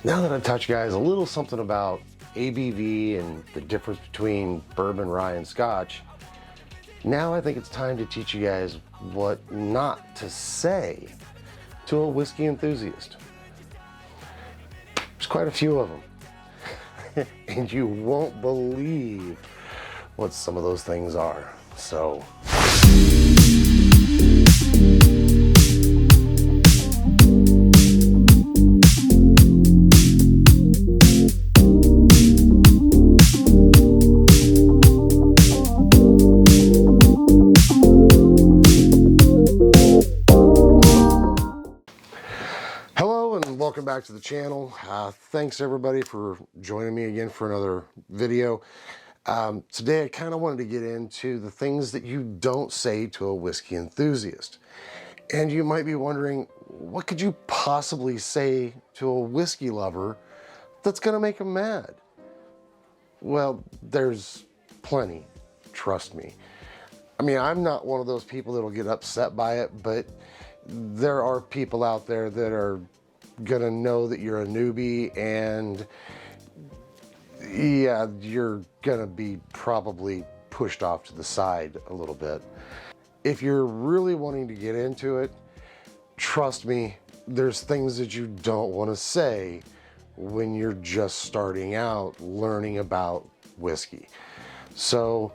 Now that I've taught you guys a little something about ABV and the difference between bourbon, rye, and scotch, now I think it's time to teach you guys what not to say to a whiskey enthusiast. There's quite a few of them, and you won't believe what some of those things are. So welcome back to the channel. Thanks everybody for joining me again for another video. Today I kind of wanted to get into the things that you don't say to a whiskey enthusiast. And you might be wondering, what could you possibly say to a whiskey lover that's going to make them mad? Well, there's plenty, trust me. I mean, I'm not one of those people that'll get upset by it, but there are people out there that are gonna know that you're a newbie, and yeah, you're gonna be probably pushed off to the side a little bit. If you're really wanting to get into it, trust me, there's things that you don't want to say when you're just starting out learning about whiskey. So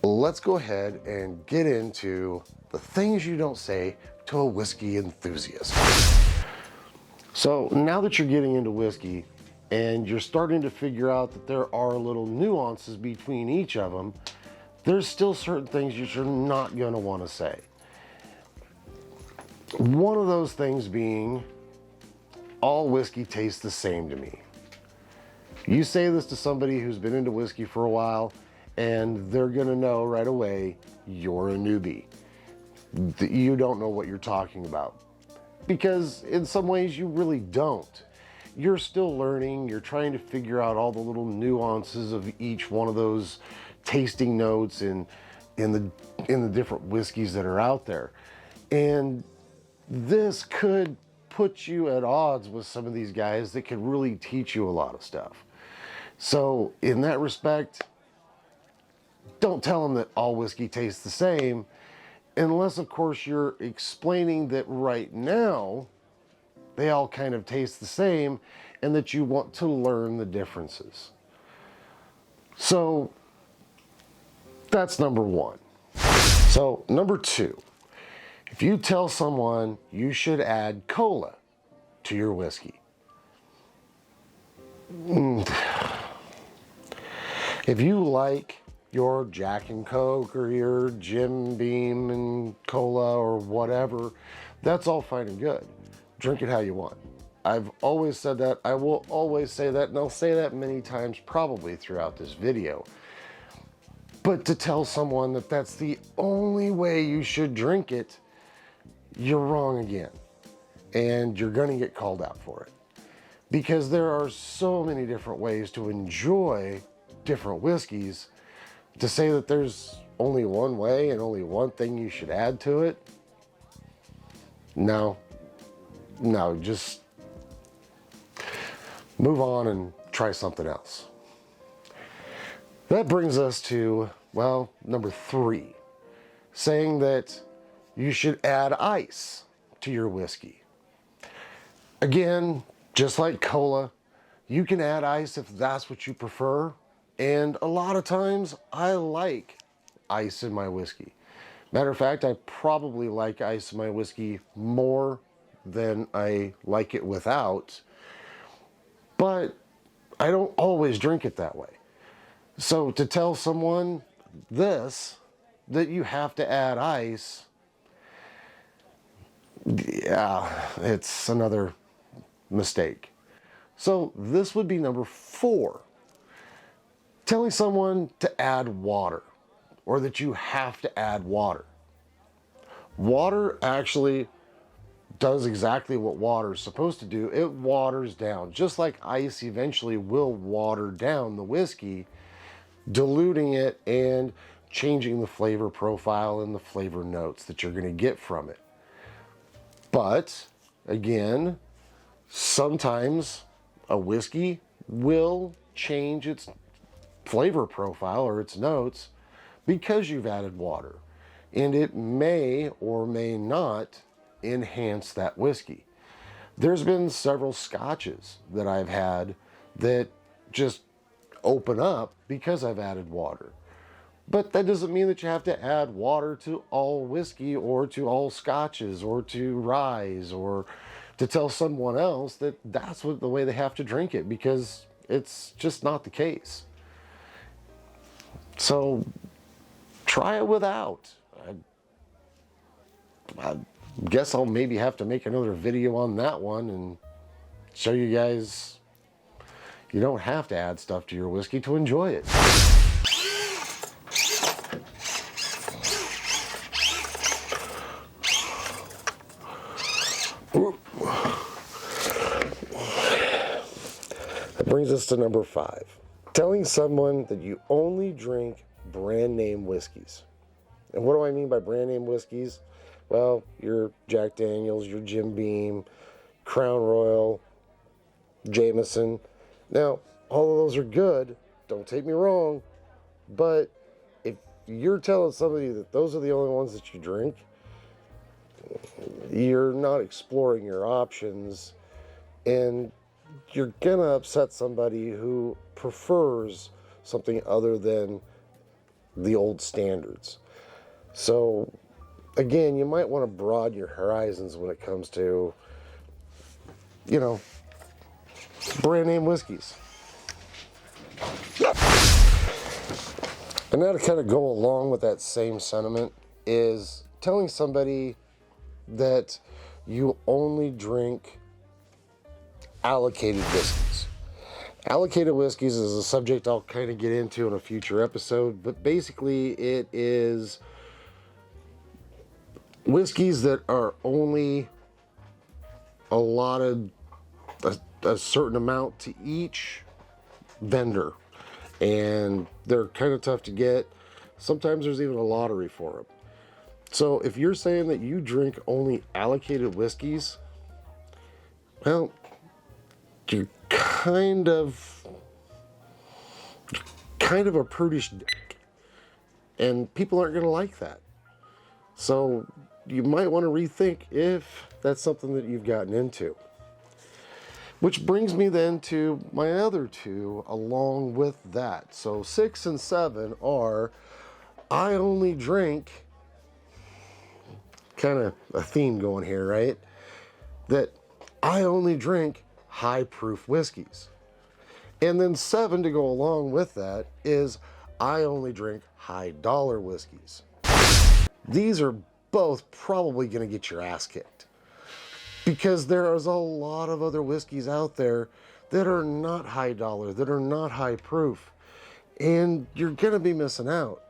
let's go ahead and get into the things you don't say to a whiskey enthusiast. So now that you're getting into whiskey and you're starting to figure out that there are little nuances between each of them, there's still certain things you're not going to want to say. One of those things being, all whiskey tastes the same to me. You say this to somebody who's been into whiskey for a while, and they're going to know right away you're a newbie. You don't know what you're talking about. Because in some ways you really don't. You're still learning, you're trying to figure out all the little nuances of each one of those tasting notes in the different whiskeys that are out there. And this could put you at odds with some of these guys that could really teach you a lot of stuff. So in that respect, don't tell them that all whiskey tastes the same, unless of course you're explaining that right now they all kind of taste the same and that you want to learn the differences. So that's number one. So number two, if you tell someone you should add cola to your whiskey, if you like your Jack and Coke or your Jim Beam and cola or whatever, that's all fine and good. Drink it how you want. I've always said that, I will always say that, and I'll say that many times probably throughout this video. But to tell someone that that's the only way you should drink it, you're wrong again. And you're gonna get called out for it. Because there are so many different ways to enjoy different whiskeys. To say that there's only one way and only one thing you should add to it, no, just move on and try something else. That brings us to, well, number three, saying that you should add ice to your whiskey. Again, just like cola, you can add ice if that's what you prefer. And a lot of times I like ice in my whiskey. Matter of fact, I probably like ice in my whiskey more than I like it without, but I don't always drink it that way. So to tell someone this, that you have to add ice, yeah, it's another mistake. So this would be number four. Telling someone to add water, or that you have to add water. Water actually does exactly what water is supposed to do. It waters down, just like ice eventually will water down the whiskey, diluting it and changing the flavor profile and the flavor notes that you're going to get from it. But again, Sometimes a whiskey will change its flavor profile or its notes because you've added water, and it may or may not enhance that whiskey. There's been several scotches that I've had that just open up because I've added water. But that doesn't mean that you have to add water to all whiskey or to all scotches or to ryes, or to tell someone else that that's the way they have to drink it, because it's just not the case. So try it without. I guess I'll maybe have to make another video on that one and show you guys you don't have to add stuff to your whiskey to enjoy it. That brings us to number 5. Telling someone that you only drink brand name whiskeys. And what do I mean by brand name whiskeys? Well, your Jack Daniels, your Jim Beam, Crown Royal, Jameson. Now, all of those are good, don't take me wrong, but if you're telling somebody that those are the only ones that you drink, you're not exploring your options, and you're gonna upset somebody who prefers something other than the old standards. So again, you might want to broaden your horizons when it comes to, you know, brand name whiskeys. And now to kind of go along with that same sentiment is telling somebody that you only drink allocated whiskeys. Allocated whiskeys is a subject I'll kind of get into in a future episode, but basically it is whiskeys that are only allotted a certain amount to each vendor, and they're kind of tough to get. Sometimes there's even a lottery for them. So if you're saying that you drink only allocated whiskeys, well, you're kind of a prudish dick, and people aren't going to like that. So you might want to rethink if that's something that you've gotten into. Which brings me then to my other 2 along with that. So 6 and 7 are, I only drink, kind of a theme going here, right? That I only drink high proof whiskeys. And then 7 to go along with that is, I only drink high dollar whiskeys. These are both probably going to get your ass kicked, because there is a lot of other whiskeys out there that are not high dollar, that are not high proof, and you're going to be missing out.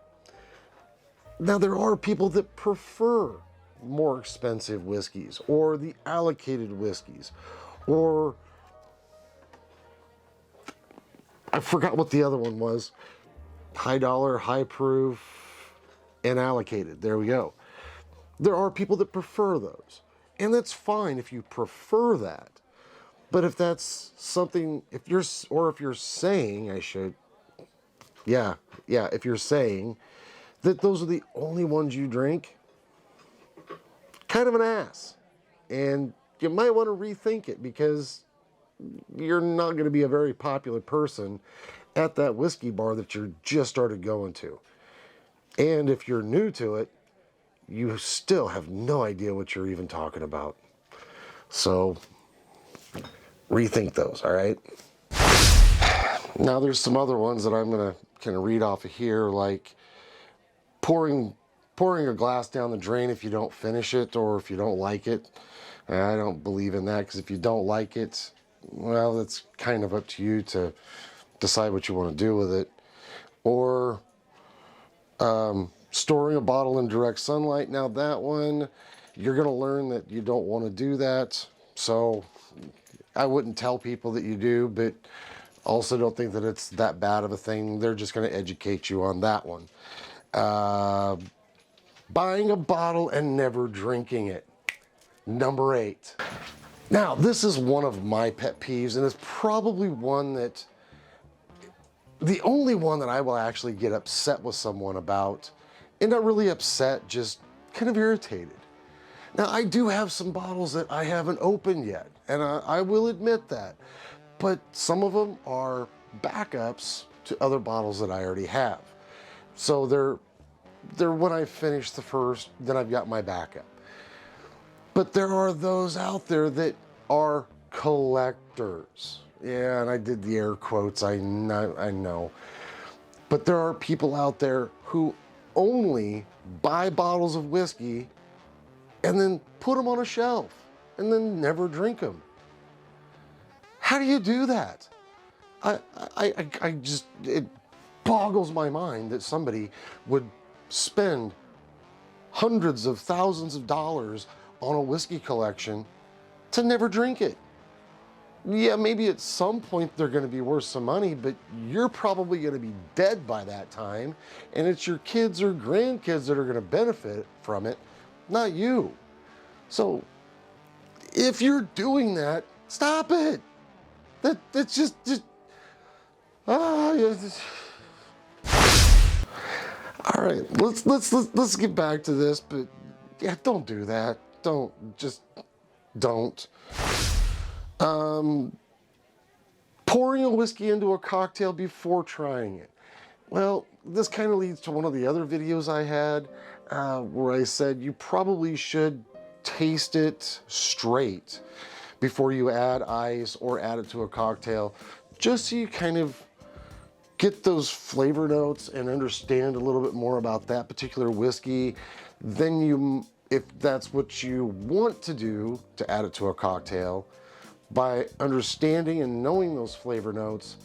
Now, there are people that prefer more expensive whiskeys, or the allocated whiskeys, or I forgot what the other one was. High dollar, high proof, and allocated. There we go. There are people that prefer those. And that's fine if you prefer that. But if that's something, if you're saying that those are the only ones you drink, kind of an ass. And you might want to rethink it, because you're not going to be a very popular person at that whiskey bar that you're just started going to. And if you're new to it, you still have no idea what you're even talking about. So rethink those, all right? Now there's some other ones that I'm going to kind of read off of here, like pouring a glass down the drain if you don't finish it, or if you don't like it. I don't believe in that, because if you don't like it, well, it's kind of up to you to decide what you want to do with it. Or storing a bottle in direct sunlight. Now that one, you're going to learn that you don't want to do that. So I wouldn't tell people that you do, but also don't think that it's that bad of a thing. They're just going to educate you on that one. Buying a bottle and never drinking it. Number 8. Now, this is one of my pet peeves, and it's probably one that, the only one that I will actually get upset with someone about, and not really upset, just kind of irritated. Now, I do have some bottles that I haven't opened yet, and I will admit that, but some of them are backups to other bottles that I already have. So they're when I finish the first, then I've got my backup. But there are those out there that are collectors. Yeah, and I did the air quotes, I know. But there are people out there who only buy bottles of whiskey and then put them on a shelf and then never drink them. How do you do that? I just, it boggles my mind that somebody would spend hundreds of thousands of dollars on a whiskey collection to never drink it. Yeah, maybe at some point they're gonna be worth some money, but you're probably gonna be dead by that time, and it's your kids or grandkids that are gonna benefit from it, not you. So if you're doing that, stop it. That's just yeah. All right, let's get back to this, but yeah, don't do that. Don't. Pouring a whiskey into a cocktail before trying it. Well, this kind of leads to one of the other videos I had where I said you probably should taste it straight before you add ice or add it to a cocktail, just so you kind of get those flavor notes and understand a little bit more about that particular whiskey. Then you, if that's what you want to do to add it to a cocktail, by understanding and knowing those flavor notes,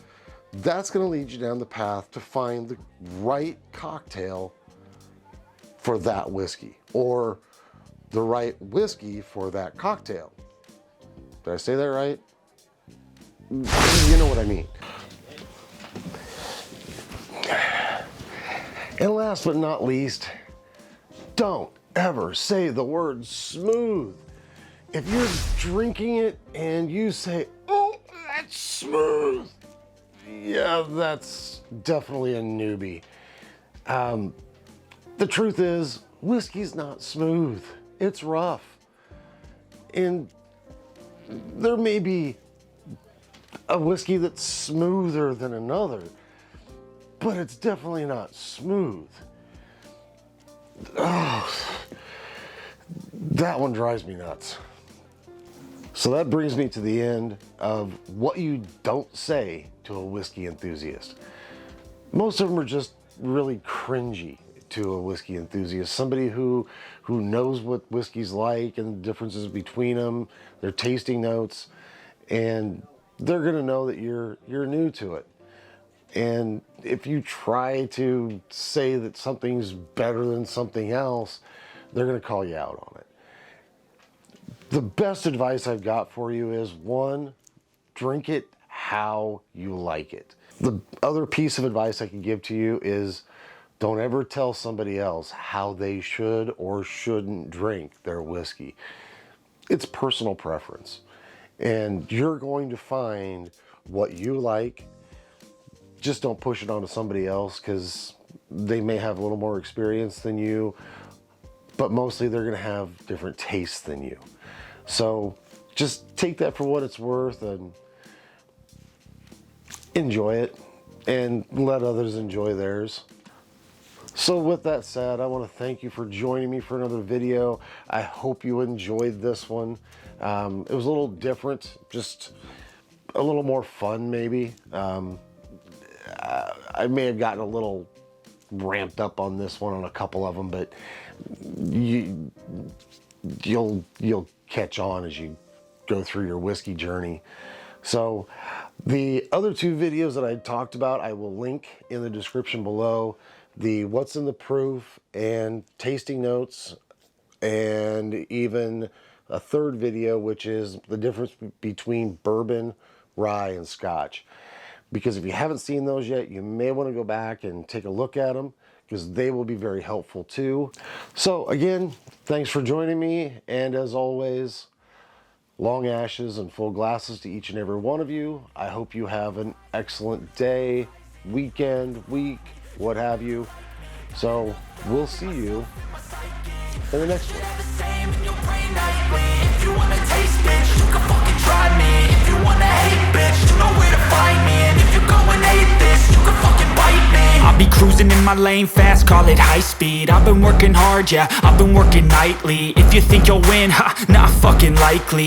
that's going to lead you down the path to find the right cocktail for that whiskey, or the right whiskey for that cocktail. Did I say that right? You know what I mean. And last but not least, don't ever say the word smooth. If you're drinking it and you say, oh, that's smooth, yeah, that's definitely a newbie. The truth is, whiskey's not smooth. It's rough. And there may be a whiskey that's smoother than another, but it's definitely not smooth. Oh, that one drives me nuts. So that brings me to the end of what you don't say to a whiskey enthusiast. Most of them are just really cringy to a whiskey enthusiast. Somebody who knows what whiskey's like and the differences between them, their tasting notes, and they're gonna know that you're new to it. And if you try to say that something's better than something else, they're gonna call you out on it. The best advice I've got for you is, one, drink it how you like it. The other piece of advice I can give to you is, don't ever tell somebody else how they should or shouldn't drink their whiskey. It's personal preference, and you're going to find what you like. Just don't push it onto somebody else, because they may have a little more experience than you, but mostly they're gonna have different tastes than you. So just take that for what it's worth and enjoy it, and let others enjoy theirs. So with that said, I want to thank you for joining me for another video. I hope you enjoyed this one. It was a little different, just a little more fun maybe. I may have gotten a little ramped up on this one on a couple of them, but you'll catch on as you go through your whiskey journey. So the other two videos that I talked about, I will link in the description below. The what's in the proof and tasting notes, and even a third video, which is the difference between bourbon, rye, and scotch. Because if you haven't seen those yet, you may want to go back and take a look at them, because they will be very helpful too. So again, thanks for joining me, and as always, Long ashes and full glasses to each and every one of you. I hope you have an excellent day, weekend, week, what have you. So we'll see you in the next one. If you wanna taste, bitch, you can fucking try me. If you wanna hate, bitch, you know where to find me. And if you go and hate this, you can fucking bite me. I'll be cruising in my lane fast, call it high speed. I've been working hard, yeah, I've been working nightly. If you think you'll win, ha, not fucking likely.